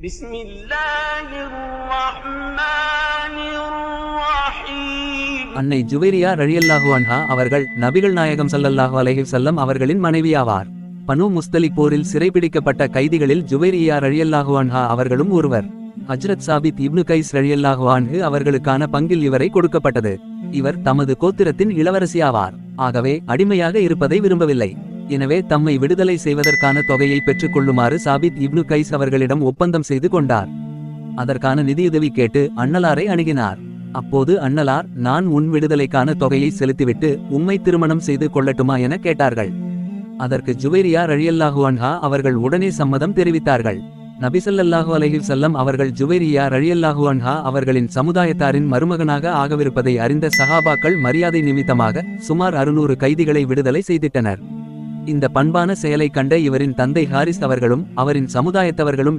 بسم الله الرحمن الرحيم. அன்னை ஜுவைரியா ரலியல்லாஹு அன்ஹா அவர்கள் நபிகள் நாயகம் ஸல்லல்லாஹு அலைஹி வஸல்லம் அவர்களின் மனைவியாவார். பனு முஸ்தலிக் போரில் சிறைபிடிக்கப்பட்ட கைதிகளில் ஜுவைரியா ரலியல்லாஹு அன்ஹா அவர்களும் ஒருவர். ஹஜ்ரத் சாபித் இப்னு கைஸ் ரலியல்லாஹு அன்ஹு அவர்களுக்கான பங்கில் இவரை கொடுக்கப்பட்டது. இவர் தமது கோத்திரத்தின் இளவரசியாவார். ஆகவே அடிமையாக இருப்பதை விரும்பவில்லை. எனவே தம்மை விடுதலை செய்வதற்கான தொகையை பெற்றுக் கொள்ளுமாறு சாபித் இப்னு கைஸ் அவர்களிடம் ஒப்பந்தம் செய்து கொண்டார். அதற்கான நிதியுதவி கேட்டு அண்ணலாரை அணுகினார். அப்போது அண்ணலார், நான் உன் விடுதலைக்கான தொகையை செலுத்திவிட்டு உம்மை திருமணம் செய்து கொள்ளட்டுமா என கேட்டார்கள். அதற்கு ஜுவைரியா ரலியல்லாஹு அன்ஹா அவர்கள் உடனே சம்மதம் தெரிவித்தார்கள். நபி ஸல்லல்லாஹு அலைஹி வஸல்லம் அவர்கள் ஜுவைரியா ரலியல்லாஹு அன்ஹா அவர்களின் சமுதாயத்தாரின் மருமகனாக ஆகவிருப்பதை அறிந்த சஹாபாக்கள் மரியாதை நிமித்தமாக சுமார் 600 கைதிகளை விடுதலை செய்திட்டனர். இந்த பண்பான செயலை கண்ட இவரின் தந்தை ஹாரிஸ் அவர்களும் அவரின் சமுதாயத்தவர்களும்